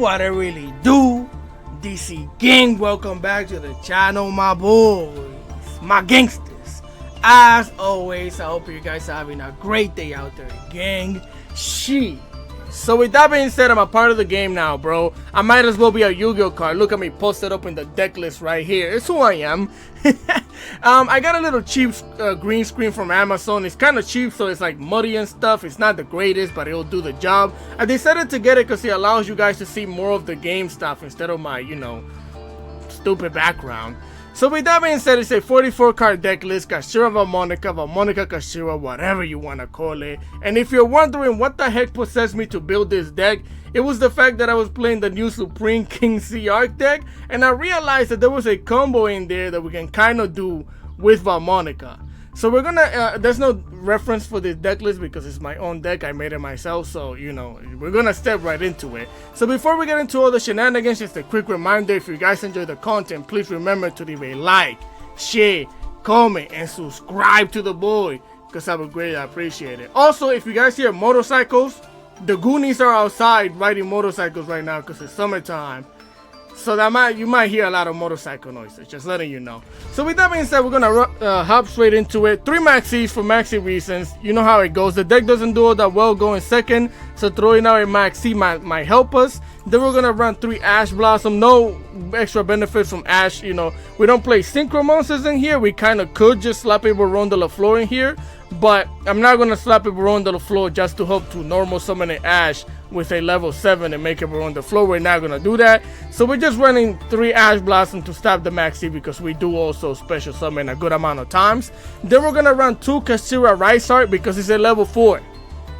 what I really do. DC gang, welcome back to the channel, my boys, my gangsters. As always, I hope you guys are having a great day out there, gang. So with that being said, I'm a part of the game now, bro. I might as well be a Yu-Gi-Oh card. Look at me posted up in the deck list right here. It's who I am. I got a little cheap green screen from Amazon. It's kind of cheap, so it's like muddy and stuff. It's not the greatest, but it'll do the job. I decided to get it because it allows you guys to see more of the game stuff instead of my, stupid background. So with that being said, it's a 44 card deck list, Kashtira VAALMONICA Kashtira, whatever you want to call it. And if you're wondering what the heck possessed me to build this deck, it was the fact that I was playing the new Supreme King C Arc deck, and I realized that there was a combo in there that we can kind of do with VAALMONICA. So we're gonna, there's no reference for this deck list because it's my own deck, I made it myself, so we're gonna step right into it. So before we get into all the shenanigans, just a quick reminder, if you guys enjoy the content, please remember to leave a like, share, comment, and subscribe to the boy, because I would greatly appreciate it. Also, if you guys hear motorcycles, the Goonies are outside riding motorcycles right now because it's summertime. So you might hear a lot of motorcycle noises, just letting you know. So with that being said, we're gonna hop straight into it. 3 maxis for maxi reasons. You know how it goes. The deck doesn't do all that well going second, so throwing out a maxi might help us. Then we're gonna run 3 Ash Blossom. No extra benefits from Ash. We don't play synchro monsters in here. We kind of could just slap a Baron de la Flor in here, but I'm not gonna slap a Baron de la Flor just to hope to normal summon an Ash with a level 7 and make it Baron de la Flor. We're not gonna do that. So we're just running 3 Ash Blossom to stop the maxi because we do also special summon a good amount of times. Then we're gonna run 2 Kashtira Rice Art because it's a level 4.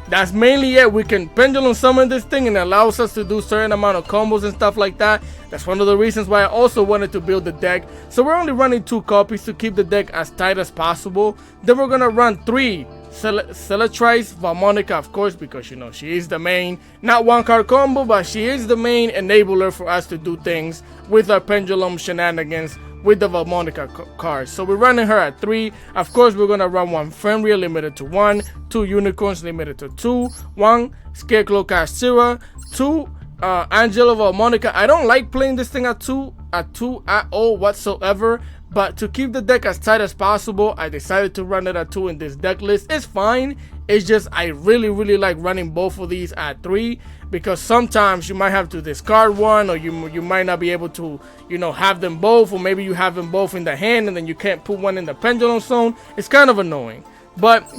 That's mainly it. We can pendulum summon this thing and it allows us to do certain amount of combos and stuff like that. That's one of the reasons why I also wanted to build the deck. So we're only running 2 copies to keep the deck as tight as possible. Then we're gonna run 3 Celetrice VAALMONICA, of course, because she is the main, not 1 card combo, but she is the main enabler for us to do things with our pendulum shenanigans with the VAALMONICA cards. So we're running her at 3. Of course, we're gonna run 1 Fenrir limited to 1, 2 Unicorns limited to 2, 1 Scarecrow Kashtira, 2 Angela VAALMONICA. I don't like playing this thing at 2 at all whatsoever, but to keep the deck as tight as possible, I decided to run it at 2 in this deck list. It's fine. It's just I really like running both of these at 3 because sometimes you might have to discard one, or you might not be able to have them both, or maybe you have them both in the hand and then you can't put one in the pendulum zone. It's kind of annoying, but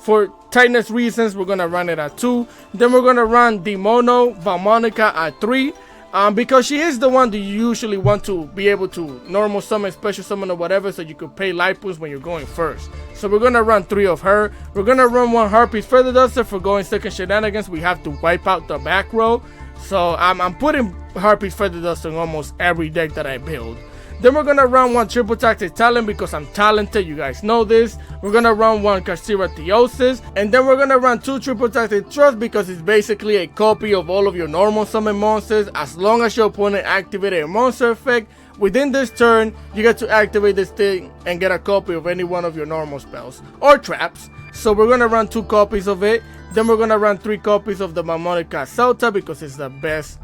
for tightness reasons, we're gonna run it at 2. Then we're gonna run Demono VAALMONICA at 3. Because she is the one that you usually want to be able to normal summon, special summon, or whatever, so you could pay life boost when you're going first. So we're gonna run 3 of her. We're gonna run 1 Harpies Feather Duster for going second shenanigans. We have to wipe out the back row, so I'm putting Harpies Feather Duster in almost every deck that I build. Then we're gonna run 1 Triple Tactic Talent because I'm talented, you guys know this. We're gonna run 1 Kashtira Theosis, and then we're gonna run 2 Triple Tactic Trust because it's basically a copy of all of your normal summon monsters. As long as your opponent activated a monster effect within this turn, you get to activate this thing and get a copy of any one of your normal spells or traps. So we're gonna run 2 copies of it. Then we're gonna run 3 copies of the VAALMONICA Celta because it's the best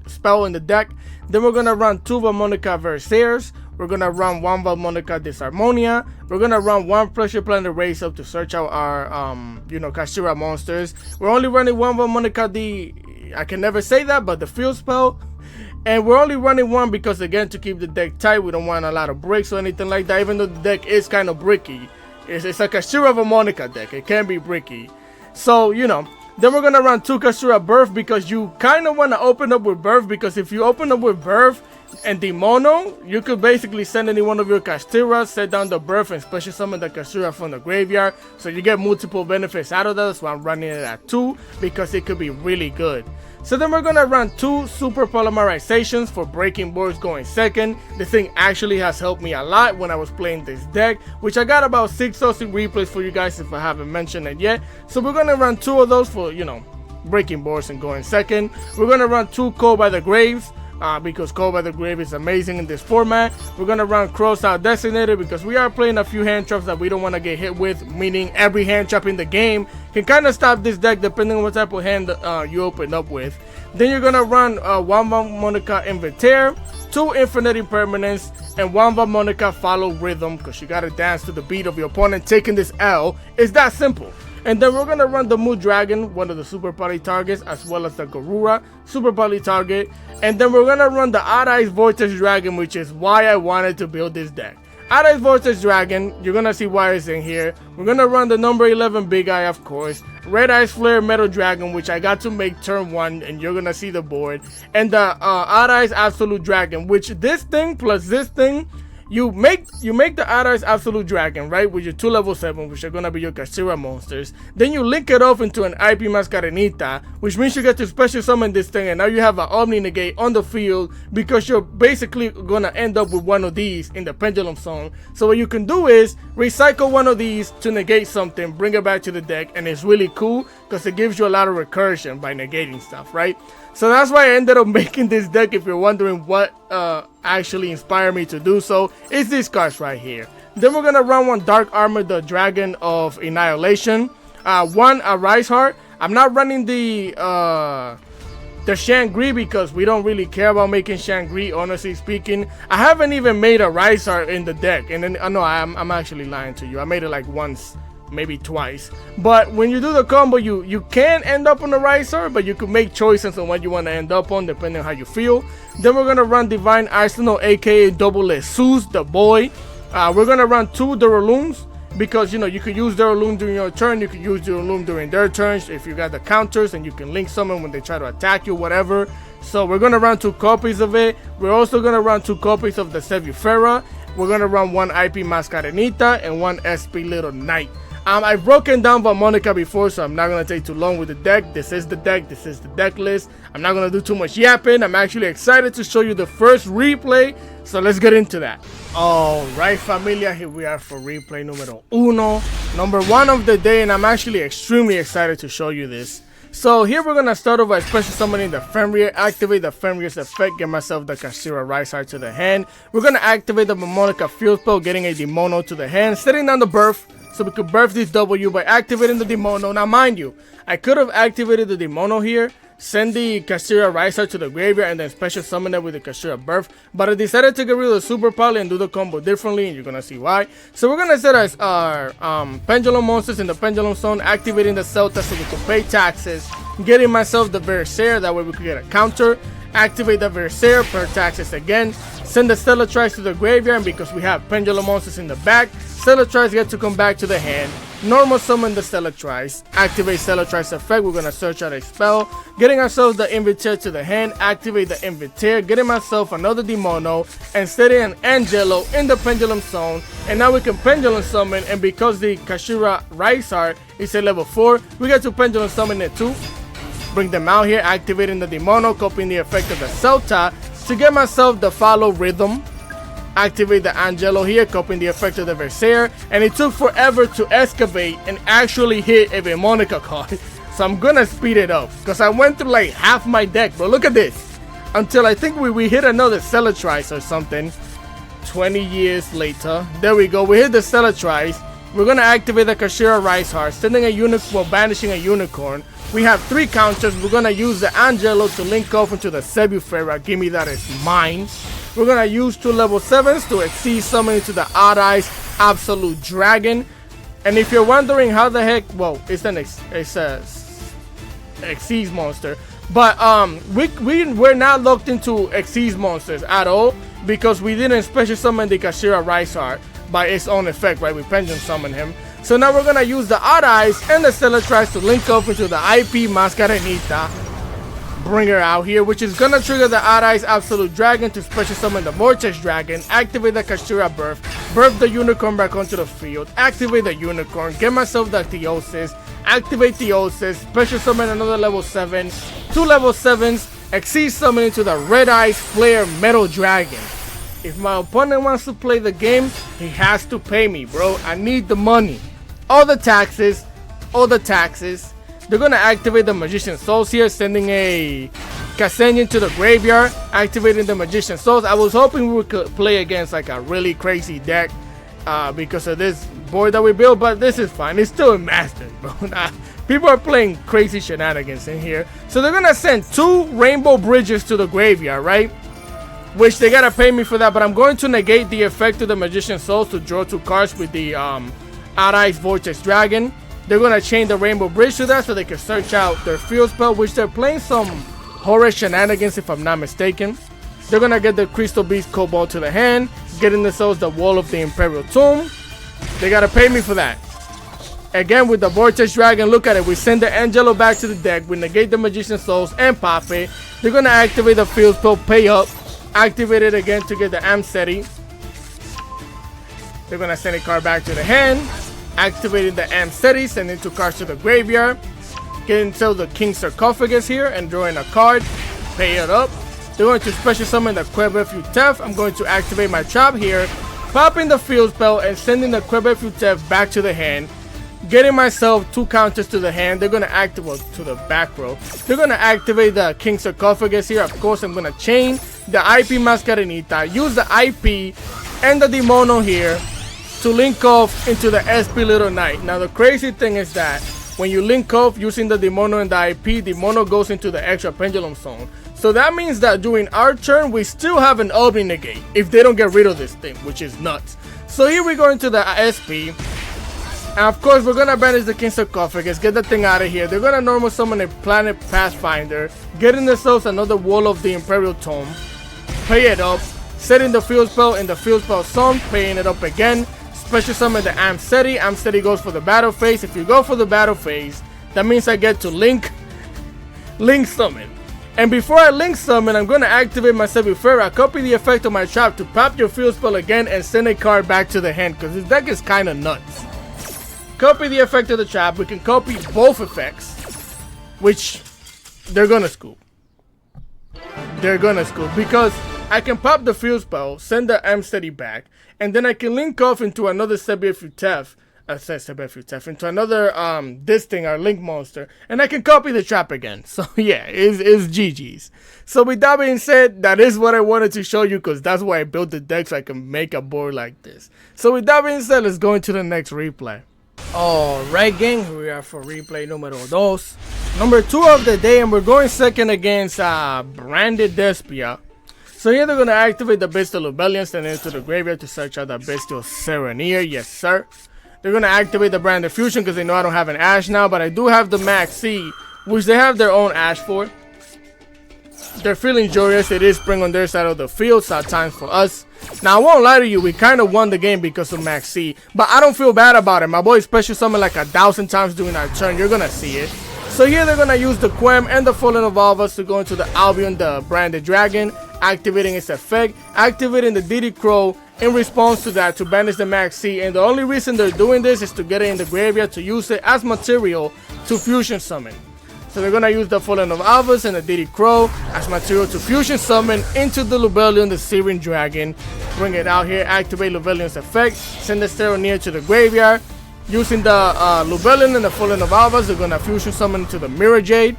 spell in the deck. Then we're gonna run 2 VAALMONICA Versairs. We're gonna run 1 VAALMONICA Disharmonia. We're gonna run 1 Pressure Planet Race Up to search out our Kashtira monsters. We're only running 1 VAALMONICA I can never say that, but the field spell. And we're only running 1 because, again, to keep the deck tight, we don't want a lot of bricks or anything like that, even though the deck is kind of bricky. It's a Kashtira VAALMONICA deck. It can be bricky. So then we're gonna run 2 Kashtira Birth because you kind of want to open up with Birth, because if you open up with Birth and Demono, you could basically send any one of your Kashtiras, set down the Birth, and special summon the Kashtira from the graveyard. So you get multiple benefits out of that. So I'm running it at 2 because it could be really good. So then we're gonna run 2 Super Polymerizations for breaking boards going second. This thing actually has helped me a lot when I was playing this deck, which I got about 6 replays for you guys if I haven't mentioned it yet. So we're gonna run 2 of those for breaking boards and going second. We're gonna run 2 Cold by the Graves. because Call by the Grave is amazing in this format. We're gonna run Crossout Designated because we are playing a few hand traps that we don't want to get hit with, meaning every hand trap in the game can kind of stop this deck depending on what type of hand you open up with. Then you're gonna run one VAALMONICA Inventaire, 2 Infinite Impermanence, and one VAALMONICA Follow Rhythm, because you gotta dance to the beat of your opponent taking this L. It's that simple. And then we're gonna run the Mood Dragon, one of the Super Poly targets, as well as the Garura Super Poly target. And then we're gonna run the Odd Eyes Vortex Dragon, which is why I wanted to build this deck. Odd Eyes Vortex Dragon, you're gonna see why it's in here. We're gonna run the number 11 Big Eye, of course. Red Eyes Flare Metal Dragon, which I got to make turn 1, and you're gonna see the board. And the Odd Eyes Absolute Dragon, which this thing plus this thing, you make the Odd Eyes Absolute Dragon, right, with your 2 level 7, which are gonna be your Kashtira monsters. Then you link it off into an IP Mascarenita, which means you get to special summon this thing, and now you have an Omni Negate on the field because you're basically gonna end up with one of these in the Pendulum Zone. So what you can do is recycle one of these to negate something, bring it back to the deck, and it's really cool because it gives you a lot of recursion by negating stuff, right? So that's why I ended up making this deck. If you're wondering what actually inspired me to do so, it's these cards right here. Then we're gonna run one Dark Armor, the Dragon of Annihilation, one Rise Heart. I'm not running the Shangri because we don't really care about making Shangri, honestly speaking. I haven't even made a Rise Heart in the deck, and then no, I'm actually lying to you. I made it like once, maybe twice. But when you do the combo, you can end up on the Riser, but you can make choices on what you want to end up on depending on how you feel. Then we're gonna run Divine Arsenal, aka Double Jesus, the boy. We're gonna run 2 Duralooms because you could use Duraloom during your turn, you could use Duraloom during their turns if you got the counters, and you can link summon when they try to attack you, whatever. So we're gonna run 2 copies of it. We're also gonna run 2 copies of the Sevufera. We're gonna run 1 IP Mascarenita and 1 SP Little Knight. I've broken down VAALMONICA before, so I'm not going to take too long with the deck. This is the deck. This is the deck list. I'm not going to do too much yapping. I'm actually excited to show you the first replay, so let's get into that. Alright, familia, here we are for replay numero 1, number 1 of the day, and I'm actually extremely excited to show you this. So here we're going to start off by special summoning the Fenrir, activate the Fenrir's effect, get myself the Kashtira Rise Heart to the hand. We're going to activate the VAALMONICA Field Spell, getting a Demono to the hand, setting down the birth, so we could birth this W by activating the Demono. Now mind you, I could have activated the Demono here, send the Kashtira Rise Heart to the graveyard, and then special summon it with the Kashtira Birth, but I decided to get rid of the Super Poly and do the combo differently, and you're gonna see why. So we're gonna set our Pendulum monsters in the Pendulum Zone, activating the Celta so we can pay taxes, getting myself the Berserker, that way we could get a counter, activate the Berserker, per taxes again, send the Stellatrice to the graveyard, and because we have Pendulum monsters in the back, Stellatrice get to come back to the hand, normal summon the Stellatrice, activate Stellatrice effect, we're gonna search out a spell, getting ourselves the Inventaire to the hand, activate the Inventaire, getting myself another Demono, and setting an Angelo in the Pendulum Zone, and now we can Pendulum summon, and because the Kashtira Rise Heart is a level 4, we get to Pendulum summon it too, bring them out here, activating the Demono, copying the effect of the Celta, to get myself the Follow Rhythm, activate the Angelo here, copying the effect of the Berserker, and it took forever to excavate and actually hit a VAALMONICA card. So I'm gonna speed it up, because I went through like half my deck, bro. Look at this. Until I think we hit another Stellatrice or something. 20 years later. There we go. We hit the Stellatrice. We're gonna activate the Kashtira Rise Heart, sending a unicorn, well, banishing a unicorn. We have 3 counters. We're gonna use the Angelo to link off into the Sevufera. Give me that, it's mine. We're gonna use 2 level 7s to exceed summon into the Odd Eyes Absolute Dragon. And if you're wondering how the heck, well, it's a Xyz monster, but we're not locked into Xyz monsters at all because we didn't special summon the Kashtira Rise Heart by its own effect, right? We Pendulum summon him. So now we're gonna use the Odd Eyes and the Stellatrice to link up into the IP Mascarenita. Bring her out here, which is gonna trigger the Odd Eyes Absolute Dragon to special summon the Vortex Dragon, activate the Kashtira Birth, birth the Unicorn back onto the field, activate the Unicorn, get myself the Theosis, activate Theosis, special summon another level 7, 2 level 7s, exceed summon into the Red Eyes Flare Metal Dragon. If my opponent wants to play the game, he has to pay me, bro. I need the money. All the taxes. They're gonna activate the Magician's Souls here, sending a send you to the graveyard, activating the Magician's Souls. I was hoping we could play against like a really crazy deck because of this board that we built, but this is fine. It's still a master, bro. People are playing crazy shenanigans in here. So they're gonna send 2 Rainbow Bridges to the graveyard, right? Which they gotta pay me for that, but I'm going to negate the effect of the Magician's Souls to draw 2 cards with the Ice Vortex Dragon. They're gonna chain the Rainbow Bridge to that so they can search out their field spell, which they're playing some horror shenanigans if I'm not mistaken. They're gonna get the Crystal Beast Cobalt to the hand, getting themselves the Wall of the Imperial Tomb. They gotta pay me for that. Again, with the Vortex Dragon, look at it. We send the Angelo back to the deck. We negate the Magician's Souls and pop it. They're gonna activate the field spell, pay up, activate it again to get the Amseti. They're gonna send a card back to the hand, activating the Amseti, sending 2 cards to the graveyard, getting to the King Sarcophagus here and drawing a card, pay it up. They're going to special summon the Quebec Futef. I'm going to activate my trap here, popping the field spell and sending the Quebec Futef back to the hand, getting myself 2 counters to the hand. They're going to activate to the back row. They're going to activate the King Sarcophagus here. Of course, I'm going to chain the IP Mascarenita, use the IP and the Demono here to link off into the SP Little Knight. Now the crazy thing is that when you link off using the Demono and the IP, Demono goes into the extra pendulum zone. So that means that during our turn, we still have an Obi negate if they don't get rid of this thing, which is nuts. So here we go into the SP. And of course, we're gonna banish the King Sarcophagus, get the thing out of here. They're gonna normal summon a Planet Pathfinder, getting themselves another Wall of the Imperial Tomb, pay it up, setting the field spell in the field spell zone, paying it up again. Special summon the Amseti. Amseti goes for the battle phase. If you go for the battle phase, that means I get to link summon. And before I link summon, I'm going to activate my Sebufera, copy the effect of my trap to pop your field spell again and send a card back to the hand because this deck is kind of nuts. Copy the effect of the trap. We can copy both effects, which they're going to scoop. They're going to scoop because I can pop the field spell, send the Amseti back, and then I can link off into another Sebufera, into another this thing, our link monster, and I can copy the trap again. So yeah, it's GG's. So with that being said, that is what I wanted to show you because that's why I built the deck so I can make a board like this. So with that being said, let's go into the next replay. Alright gang, here we are for replay numero 2. Number 2 of the day, and we're going second against Branded Despia. So here they're going to activate the Bestial Lubellion, send it into the graveyard to search out the Bestial Sereneer. Yes, sir. They're going to activate the Branded Fusion because they know I don't have an Ash now, but I do have the Max C, which they have their own Ash for. They're feeling joyous. It is spring on their side of the field, so times for us. Now, I won't lie to you, we kind of won the game because of Max C, but I don't feel bad about it. My boy special summoned like 1,000 times during our turn. You're going to see it. So here they're going to use the Quem and the Fallen Evolvers to go into the Albion, the Branded Dragon, activating its effect, activating the Diddy Crow in response to that to banish the Max C. And the only reason they're doing this is to get it in the graveyard to use it as material to fusion summon. So they're going to use the Fallen of Alvis and the Diddy Crow as material to fusion summon into the Lubellion, the Syrian Dragon. Bring it out here, activate Lubellion's effect, send the Sereneer to the graveyard. Using the Lubellion and the Fallen of Alvis, they're going to fusion summon into the Mirror Jade.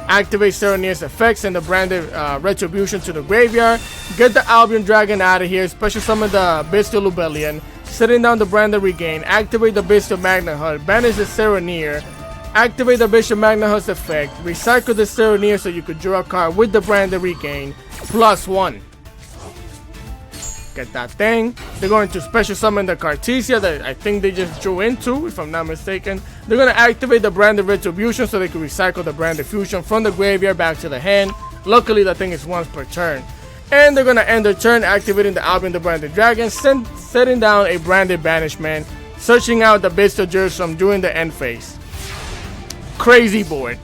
Activate Sereneer's effect, send the Branded Retribution to the graveyard. Get the Albion Dragon out of here, special summon the Bestial Lubellion. Setting down the Branded Regain, activate the Bestial Magna Hut, banish the Sereneer. Activate the Bishop Magna Hut's effect, recycle the Sereneer so you could draw a card with the Branded Regain, +1. Get that thing. They're going to special summon the Cartesia that I think they just drew into, if I'm not mistaken. They're going to activate the Branded Retribution so they can recycle the Branded Fusion from the graveyard back to the hand. Luckily, that thing is once per turn. And they're going to end their turn activating the Albion, the Branded Dragon, setting down a Branded Banishment, searching out the Bestial Jerusalem during the end phase. Crazy board.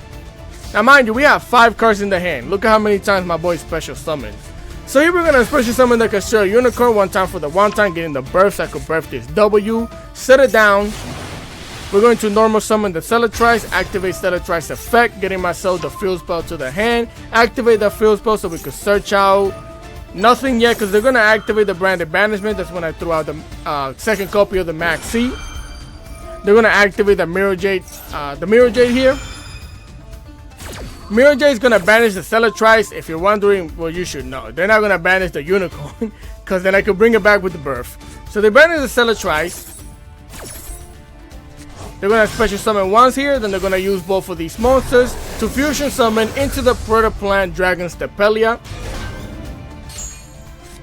Now mind you, we have 5 cards in the hand. Look at how many times my boy special summoned. So here we're going to special summon the Kashtira Unicorn one time for the one time, getting the burst. So I could birth this W. Set it down. We're going to normal summon the Celatrice, activate Celatrice effect, getting myself the field spell to the hand. Activate the field spell so we could search out. Nothing yet because they're going to activate the Branded Banishment. That's when I threw out the second copy of the Max C. They're going to activate the Mirror Jade here. Mirror J is gonna banish the Celetrice. If you're wondering, well, you should know. They're not gonna banish the Unicorn, because then I could bring it back with the birth. So they banish the Celetrice. They're gonna special summon once here, then they're gonna use both of these monsters to fusion summon into the Predator Plant Dragon Stepelia.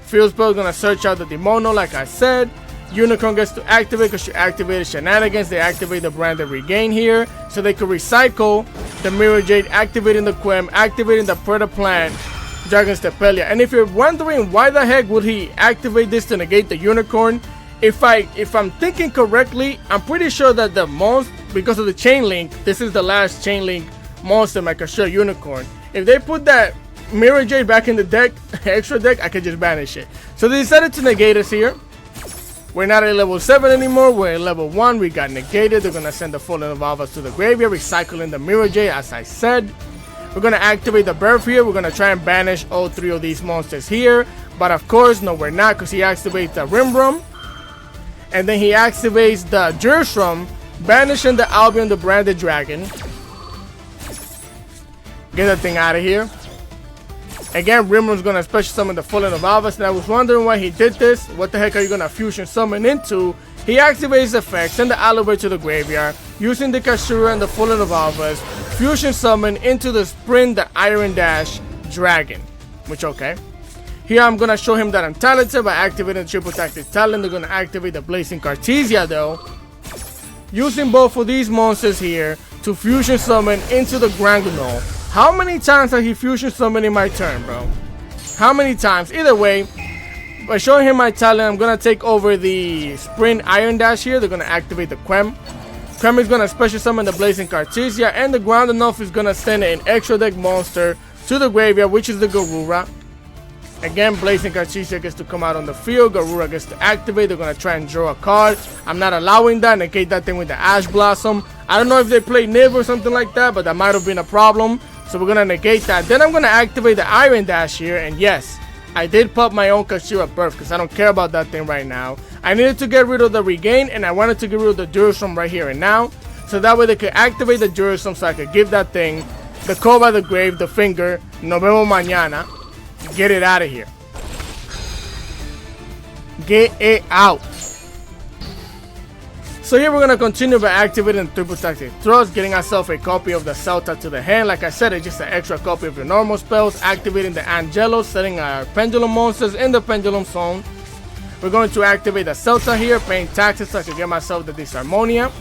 Field Spell is gonna search out the Demono, like I said. Unicorn gets to activate because she activated Shenanigans. They activate the Branded Regain here, so they could recycle the Mirror Jade, activating the Quem, activating the Predator Plant Dragon Stepelia. And if you're wondering why the heck would he activate this to negate the Unicorn, if I'm thinking correctly, I'm pretty sure that the most, because of the Chain Link, this is the last Chain Link monster I can show Unicorn. If they put that Mirror Jade back in the deck, extra deck, I could just banish it. So they decided to negate us here. We're not at level 7 anymore, we're at level 1, we got negated. They're gonna send the Fallen Evolvers to the graveyard, recycling the Mirror Jade, as I said. We're gonna activate the Birth here, we're gonna try and banish all 3 of these monsters here. But of course, no we're not, because he activates the Rimbrum. And then he activates the Jershram, banishing the Albion, the Branded Dragon. Get that thing out of here. Again, Rimrum's gonna special summon the Fallen Evolvers, and I was wondering why he did this. What the heck are you gonna fusion summon into? He activates the effect, send the Oliver to the graveyard, using the Kashtira and the Fallen Evolvers, fusion summon into the Sprint, the Iron Dash Dragon. Which, okay. Here I'm gonna show him that I'm talented by activating the Triple Tactic Talent. They're gonna activate the Blazing Cartesia though, using both of these monsters here to fusion summon into the Granguno. How many times have he fusion summoned in my turn, bro? How many times? Either way, by showing him my talent, I'm gonna take over the Sprint Iron Dash here. They're gonna activate the Quem. Quem is gonna special summon the Blazing Cartesia, and the Groundenough is gonna send an extra deck monster to the graveyard, which is the Garura. Again, Blazing Cartesia gets to come out on the field. Garura gets to activate. They're gonna try and draw a card. I'm not allowing that. Negate that thing with the Ash Blossom. I don't know if they play Niv or something like that, but that might have been a problem. So we're gonna negate that. Then I'm gonna activate the Iron Dash here, and yes, I did pop my own Kashtira Birth because I don't care about that thing right now. I needed to get rid of the Regain, and I wanted to get rid of the Durasum right here and now, so that way they could activate the Durasum, so I could give that thing the Call by the Grave, the Finger, Nos vemos mañana. Get it out of here. Get it out. So here we're going to continue by activating Triple Tactic Thrust, getting ourselves a copy of the Celta to the hand. Like I said, it's just an extra copy of your normal spells. Activating the Angelo, setting our Pendulum monsters in the Pendulum zone. We're going to activate the Celta here, paying taxes so I can get myself the Disharmonia.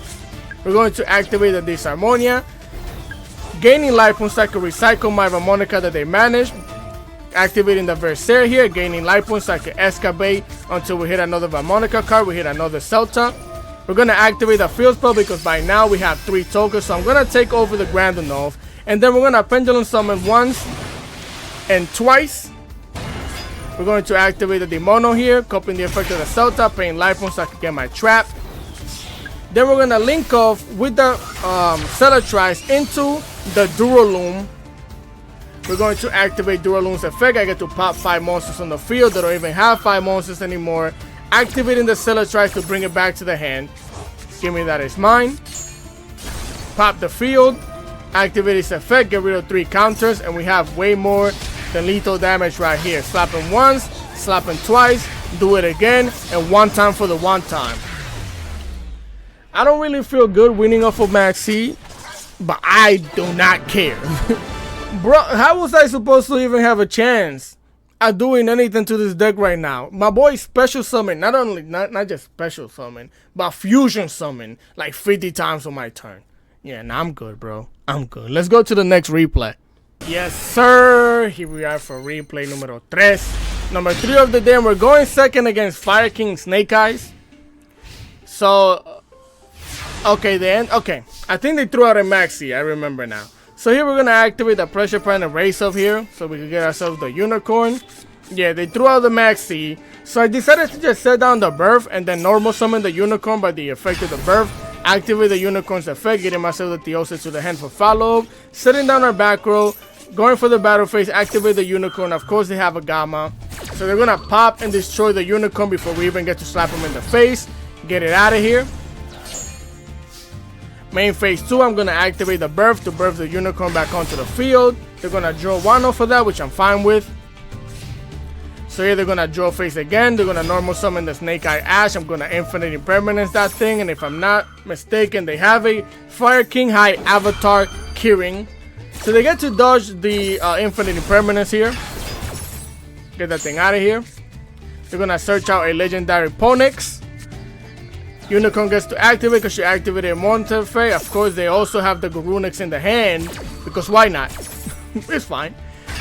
We're going to activate the Disharmonia, gaining life points so I can recycle my Harmonica that they managed. Activating the Versailles here, gaining life points so I can excavate until we hit another Harmonica card, we hit another Celta. We're going to activate the Field Spell because by now we have 3 tokens, so I'm going to take over the Grandenov, and then we're going to Pendulum Summon once and twice. We're going to activate the Demono here, copying the effect of the Celta, paying life points so I can get my trap. Then we're going to link off with the Celetrice into the Duraloom. We're going to activate Duraloom's effect. I get to pop 5 monsters on the field. They don't even have 5 monsters anymore. Activating the Celetrice to bring it back to the hand. Give me that, it's mine. Pop the field. Activate its effect. Get rid of 3 counters. And we have way more than lethal damage right here. Slap him once. Slap him twice. Do it again. And 1 time for the 1 time. I don't really feel good winning off of Maxi, but I do not care. Bro, how was I supposed to even have a chance at doing anything to this deck right now? My boy special summon, not just special summon, but fusion summon like 50 times on my turn. Yeah, nah, I'm good, bro. I'm good. Let's go to the next replay. Yes, sir. Here we are for replay numero 3. Number 3 of the day, and we're going second against Fire King Snake Eyes. So, okay, then, okay. I think they threw out a Maxi, I remember now. So here we're going to activate the Pressure Point and Race Up here, so we can get ourselves the Unicorn. Yeah, they threw out the Maxi, so I decided to just set down the Birth and then normal summon the Unicorn by the effect of the Birth. Activate the Unicorn's effect, getting myself the Theosis to the hand for follow-up. Setting down our back row, going for the battle phase, activate the Unicorn. Of course they have a Gamma, so they're going to pop and destroy the Unicorn before we even get to slap them in the face. Get it out of here. Main phase 2, I'm going to activate the birth to birth the unicorn back onto the field. They're going to draw 1 off of that, which I'm fine with. So here they're going to draw phase again. They're going to normal summon the Snake Eye Ash. I'm going to infinite impermanence that thing. And if I'm not mistaken, they have a Fire King High Avatar Keyring. So they get to dodge the infinite impermanence here. Get that thing out of here. They're going to search out a legendary Ponix. Unicorn gets to activate because she activated a monster effect. Of course, they also have the Garunix in the hand. Because why not? It's fine.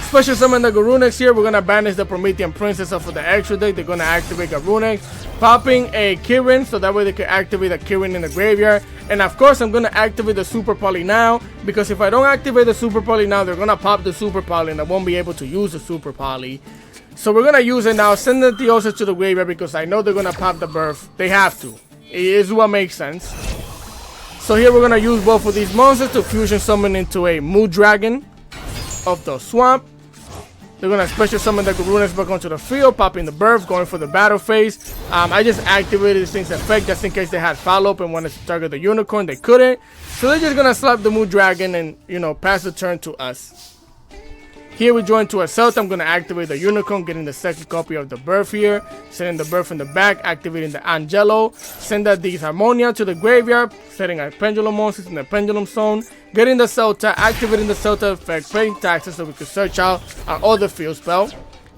Special summon the Garunix here. We're going to banish the Promethean Princess off of the extra deck. They're going to activate Garunix. Popping a Keyring, so that way they can activate the Keyring in the graveyard. And of course, I'm going to activate the Super Poly now. Because if I don't activate the Super Poly now, they're going to pop the Super Poly and I won't be able to use the Super Poly. So we're going to use it now. Send the Theosis to the graveyard because I know they're going to pop the birth. They have to. It is what makes sense. So here we're going to use both of these monsters to fusion summon into a Moon Dragon of the swamp. They're going to special summon the Garunix back onto the field, popping the birth, going for the battle phase. I just activated this thing's effect just in case they had follow-up and wanted to target the unicorn. They couldn't. So they're just going to slap the Moon Dragon and, you know, pass the turn to us. Here we join to a Celt. I'm going to activate the unicorn, getting the second copy of the birth here. Sending the birth in the back, activating the Angelo. Send that Disharmonia to the graveyard, setting our pendulum monsters in the pendulum zone. Getting the Celta, activating the Celta effect, paying taxes so we can search out our other field spell.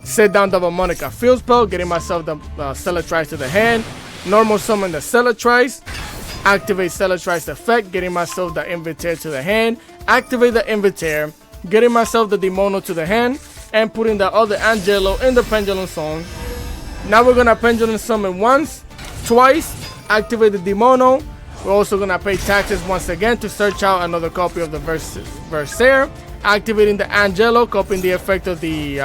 Set down the VAALMONICA field spell, getting myself the Celatrice to the hand. Normal summon the Celatrice. Activate Celatrice effect, getting myself the Invitaire to the hand. Activate the Invitaire. Getting myself the Demono to the hand and putting the other Angelo in the pendulum zone. Now we're gonna pendulum summon once, twice, activate the Demono. We're also gonna pay taxes once again to search out another copy of the Versaire. Activating the Angelo, copying the effect of the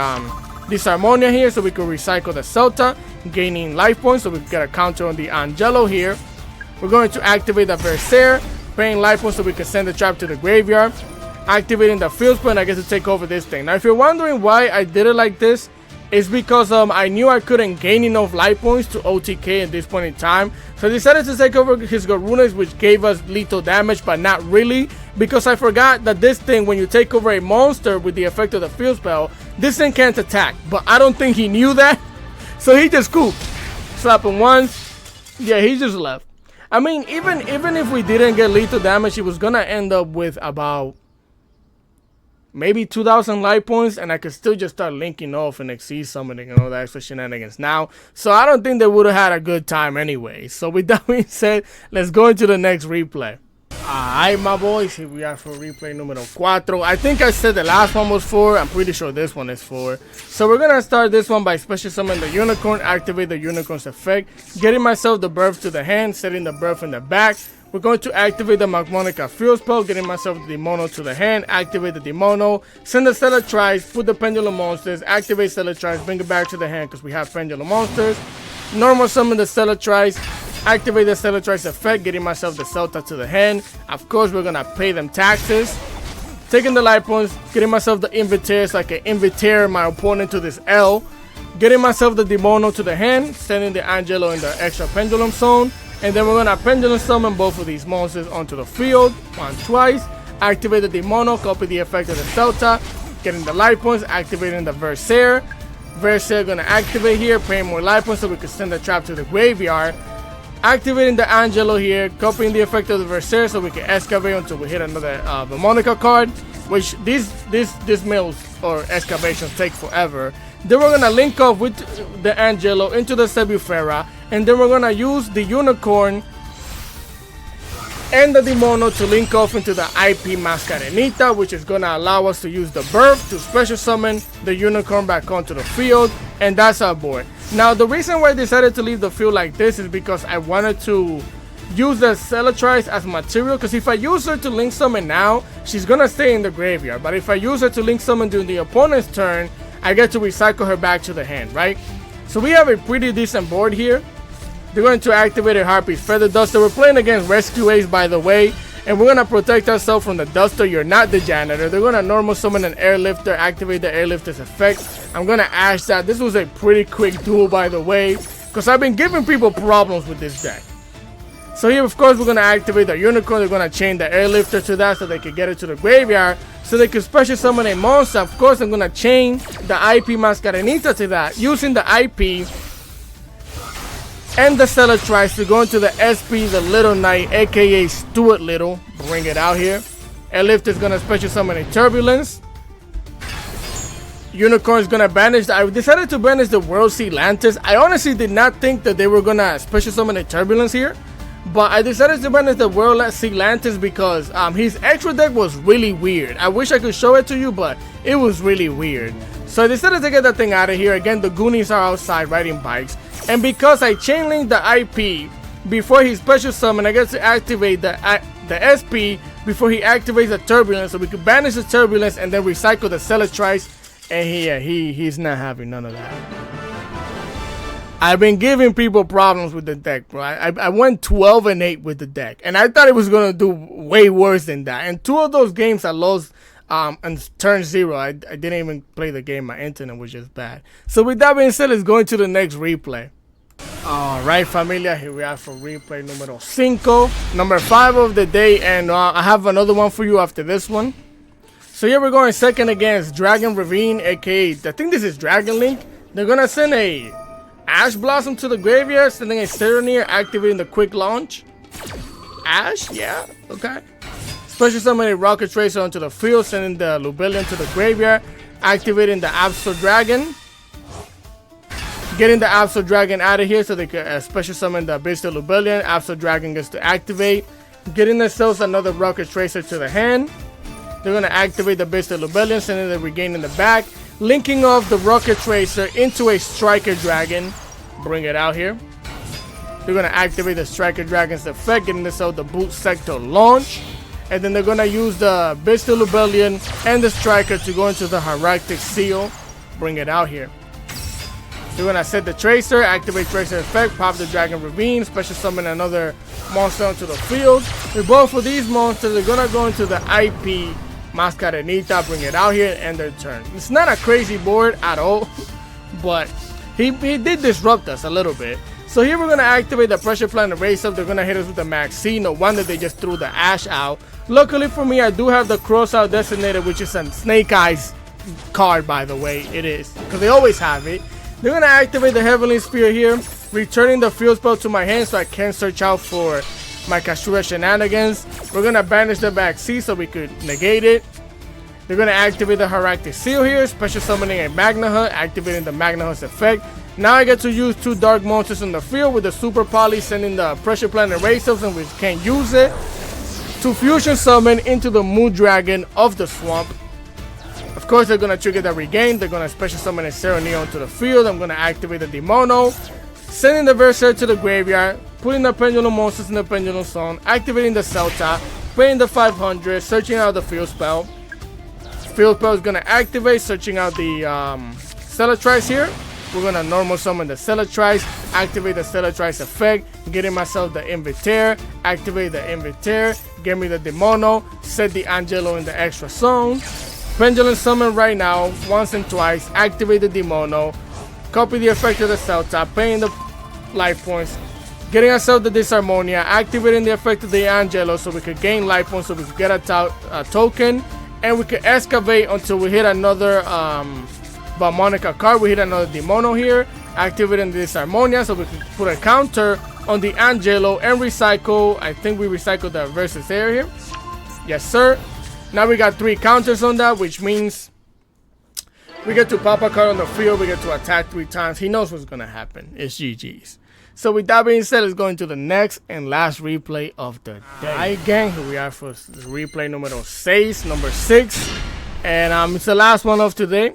Disharmonia here so we can recycle the Celta, gaining life points so we can get a counter on the Angelo here. We're going to activate the Versaire, paying life points so we can send the trap to the graveyard. Activating the field spell and I get to take over this thing. Now if you're wondering why I did it like this, it's because I knew I couldn't gain enough life points to OTK at this point in time. So I decided to take over his Garunix, which gave us lethal damage, but not really. Because I forgot that this thing, when you take over a monster with the effect of the field spell, this thing can't attack. But I don't think he knew that. So he just scooped. Slap him once. Yeah, he just left. I mean, even if we didn't get lethal damage, he was going to end up with about maybe 2,000 life points, and I could still just start linking off and exceed summoning and all that extra shenanigans now. So I don't think they would have had a good time anyway. So with that being said, let's go into the next replay. Alright, my boys, here we are for replay numero 4. I think I said the last one was 4. I'm pretty sure this one is 4. So we're gonna start this one by special summon the unicorn, activate the unicorn's effect, getting myself the birth to the hand, setting the birth in the back. We're going to activate the VAALMONICA field spell, getting myself the Demono to the hand, activate the Demono, send the Celatrice, put the pendulum monsters, activate Celatrice, bring it back to the hand because we have pendulum monsters. Normal summon the Celatrice, activate the Celatrice effect, getting myself the Celta to the hand. Of course, we're going to pay them taxes. Taking the life points, getting myself the Invitaire so I can Invitaire my opponent to this L. Getting myself the Demono to the hand, sending the Angelo in the extra pendulum zone. And then we're going to pendulum summon both of these monsters onto the field, twice. Activate the Demono, copy the effect of the Celta, getting the life points, activating the Versaire. Versaire going to activate here, paying more life points so we can send the trap to the graveyard. Activating the Angelo here, copying the effect of the Versaire so we can excavate until we hit another VAALMONICA card, which these mills or excavations take forever. Then we're going to link up with the Angelo into the Sebufera, and then we're going to use the Unicorn and the Demono to link off into the IP Mascarenita, which is going to allow us to use the birth to special summon the Unicorn back onto the field, and that's our board. Now the reason why I decided to leave the field like this is because I wanted to use the Celatrice as material, because if I use her to link summon now, she's going to stay in the graveyard, but if I use her to link summon during the opponent's turn, I get to recycle her back to the hand, right? So we have a pretty decent board here. They're going to activate a Harpy's Feather Duster. We're playing against Rescue Ace, by the way, and we're going to protect ourselves from the Duster. You're not the Janitor. They're going to normal summon an Airlifter, activate the Airlifter's effect. I'm going to Ash that. This was a pretty quick duel, by the way, because I've been giving people problems with this deck. So here, of course, we're going to activate the unicorn. They're going to chain the airlifter to that so they can get it to the graveyard. So they can special summon a monster. Of course, I'm going to chain the IP Mascarenita to that. Using the IP and the Celetrice to go into the SP, the Little Knight, aka Stuart Little. Bring it out here. Airlifter is going to special summon a Turbulence. Unicorn is going to banish. I decided to banish the World Sea Lantis. I honestly did not think that they were going to special summon a Turbulence here. But I decided to banish the World Sea Lantis because his extra deck was really weird. I wish I could show it to you, but it was really weird. So I decided to get that thing out of here. Again, the Goonies are outside riding bikes. And because I chain link the IP before he special summon, I get to activate the SP before he activates the Turbulence. So we could banish the Turbulence and then recycle the Celetrice. And he's not having none of that. I've been giving people problems with the deck, bro. I went 12-8 with the deck, and I thought it was gonna do way worse than that. And 2 of those games I lost on turn 0. I didn't even play the game. My internet was just bad. So with that being said, let's go into the next replay. Alright, familia, here we are for replay numero 5, number 5 of the day, and I have another one for you after this one. So here we're going second against Dragon Ravine, aka I think this is Dragon Link. They're gonna send a Ash Blossom to the graveyard, sending a Serenir, activating the quick launch. Ash, yeah, okay. Special summon a Rocket Tracer onto the field, sending the Lubellion to the graveyard, activating the Absol Dragon. Getting the Absol Dragon out of here so they can special summon the Abyssal Lubellion. Absol Dragon gets to activate. Getting themselves another Rocket Tracer to the hand. They're going to activate the Abyssal Lubellion, sending the Regain in the back. Linking off the Rocket Tracer into a Striker Dragon. Bring it out here. They're going to activate the Striker Dragon's effect, getting themselves the Boot Sector launch. And then they're going to use the Abyssal Lubellion and the Striker to go into the Heractic Seal. Bring it out here. They're going to set the Tracer, activate Tracer effect, pop the Dragon Ravine, special summon another monster onto the field. With both of these monsters, they're going to go into the IP Mascarenita, bring it out here, and their turn. It's not a crazy board at all, but he did disrupt us a little bit. So here we're going to activate the Pressure Plant and Raise Up. They're going to hit us with the Max C. No wonder they just threw the Ash out. Luckily for me, I do have the Cross Out Designator, which is a Snake Eyes card, by the way. It is, because they always have it. They're going to activate the Heavenly Sphere here, returning the field spell to my hand so I can search out for my Kashtira shenanigans. We're going to banish the back C so we could negate it. They're going to activate the Heractic Seal here, special summoning a Magnahut, activating the Magnahut's effect. Now I get to use 2 dark monsters in the field with the Super Poly, sending the Pressure Plant and Raise Ups, and we can use it to fusion summon into the Moon Dragon of the Swamp. Of course, they're going to trigger the Regain. They're going to special summon a Serenir onto the field. I'm going to activate the Demono, sending the Berserker to the graveyard, putting the Pendulum monsters in the Pendulum Zone, activating the Celta, paying the 500, searching out the field spell. Field spell is going to activate, searching out the Celetrice here. We're going to normal summon the Celetrice, activate the Celetrice effect, getting myself the Invitaire, activate the Invitaire, get me the Demono, set the Angelo in the extra zone. Pendulum summon right now, once and twice, activate the Demono, copy the effect of the Celta, paying the life points, getting ourselves the Disharmonia, activating the effect of the Angelo so we could gain life points, so we could get a token, and we could excavate until we hit another VAALMONICA card. We hit another Demono here, activating the Disharmonia so we could put a counter on the Angelo and recycle. I think we recycled the Versus Air here. Yes, sir. Now we got 3 counters on that, which means we get to pop a card on the field. We get to attack 3 times. He knows what's going to happen. It's GG's. So with that being said, let's go into the next and last replay of the day. Alright, gang, here we are for replay numero 6, number 6. And it's the last one of today.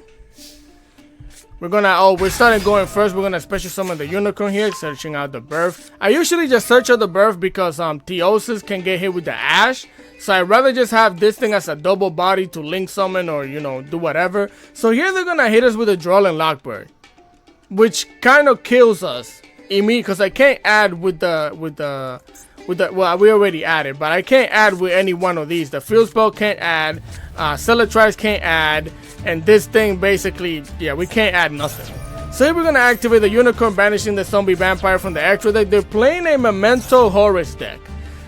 We're starting going first. We're gonna special summon the Unicorn here, searching out the Birth. I usually just search out the Birth because Theosis can get hit with the Ash. So I'd rather just have this thing as a double body to link summon or, you know, do whatever. So here they're gonna hit us with a Droll and Lockbird, which kind of kills us immediately because I can't add with the well, we already added, but I can't add with any one of these. The Field Spell can't add, Celetrice can't add, and this thing basically, yeah, we can't add nothing. So here we're gonna activate the Unicorn, banishing the Zombie Vampire from the extra deck. They're playing a Memento Horus deck.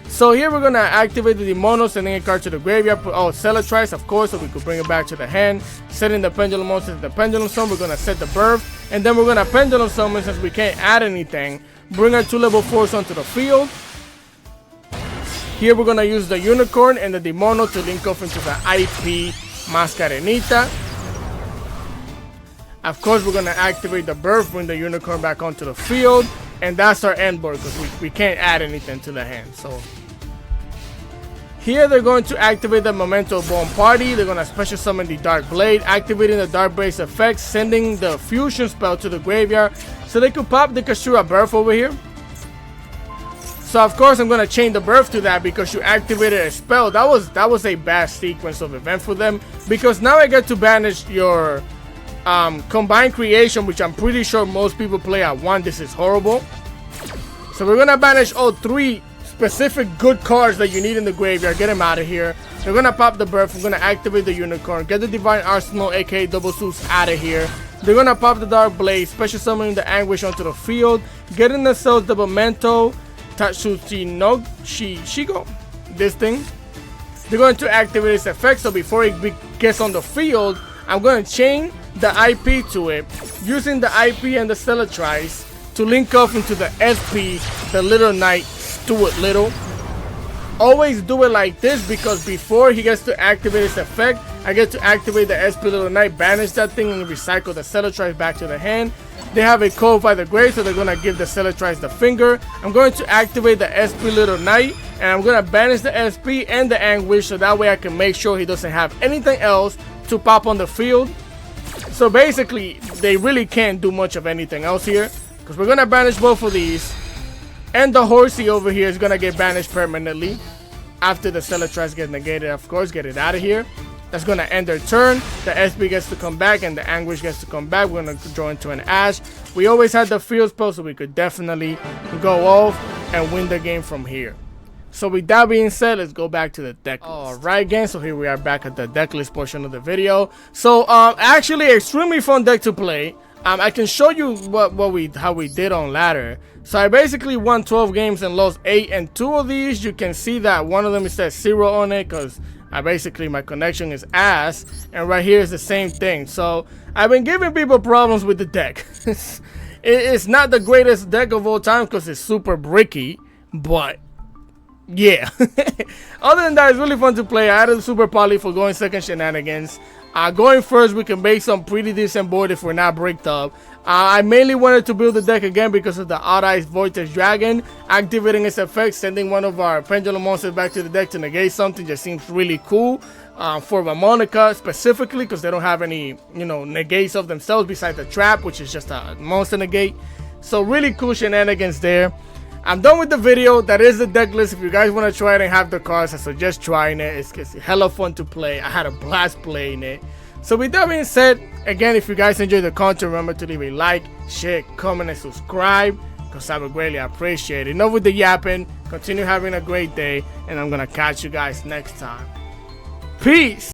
So here we're gonna activate the Demono, sending a card to the graveyard. Oh, Celetrice, of course, so we could bring it back to the hand. Setting the Pendulum Monster to the Pendulum Summon. We're gonna set the Birth, and then we're gonna Pendulum Summon since we can't add anything. Bring our 2 level 4s onto the field. Here we're gonna use the Unicorn and the Demono to link off into the IP Mascarenita. Of course, we're gonna activate the Birth, bring the Unicorn back onto the field, and that's our end board because we can't add anything to the hand. So here they're going to activate the Memento Bone Party. They're gonna special summon the Dark Blade, activating the Dark Blade's effect, sending the fusion spell to the graveyard, so they could pop the Kashtira Birth over here. So of course I'm gonna chain the Birth to that because you activated a spell. That was a bad sequence of event for them, because now I get to banish your Combined Creation, which I'm pretty sure most people play at 1. This is horrible. So we're gonna banish all 3 specific good cards that you need in the graveyard. Get them out of here. We're gonna pop the Birth. We're gonna activate the Unicorn, get the Divine Arsenal, aka Double Suits, out of here. They're gonna pop the Dark Blade, special summoning the Anguish onto the field, getting themselves the Memento Tatsuchi no Shigo, this thing. They're going to activate its effect, so before it gets on the field, I'm going to chain the IP to it, using the IP and the Celetrice to link off into the SP, the Little Knight, Stuart Little. Always do it like this, because before he gets to activate his effect, I get to activate the SP Little Knight, banish that thing, and recycle the Celetrice back to the hand. They have a Code by the Grave, so they're going to give the Celetrice the finger. I'm going to activate the SP Little Knight, and I'm going to banish the SP and the Anguish, so that way I can make sure he doesn't have anything else to pop on the field. So basically, they really can't do much of anything else here, because we're going to banish both of these. And the Horsey over here is going to get banished permanently after the Celetrice gets negated, of course. Get it out of here. That's going to end their turn. The SP gets to come back and the Anguish gets to come back. We're going to draw into an Ash. We always had the field spell, so we could definitely go off and win the game from here. So with that being said, let's go back to the deck list. Alright gang, so here we are back at the deck list portion of the video. So actually extremely fun deck to play. I can show you how we did on ladder. So I basically won 12 games and lost 8, and 2 of these you can see that one of them is says 0 on it, because my connection is ass, and right here is the same thing. So I've been giving people problems with the deck. It's not the greatest deck of all time because it's super bricky, but yeah. Other than that, it's really fun to play. I added Super Poly for going second shenanigans. Going first, we can make some pretty decent board if we're not bricked up. I mainly wanted to build the deck again because of the Odd Eyes Vortex Dragon. Activating its effect, sending one of our Pendulum Monsters back to the deck to negate something just seems really cool. For VAALMONICA specifically, because they don't have any, negates of themselves besides the Trap, which is just a monster negate. So really cool shenanigans there. I'm done with the video. That is the deck list. If you guys want to try it and have the cards, I suggest trying it. It's hella fun to play. I had a blast playing it. So with that being said, again, if you guys enjoyed the content, remember to leave a like, share, comment, and subscribe, because I would greatly appreciate it. Enough with the yapping. Continue having a great day, and I'm going to catch you guys next time. Peace!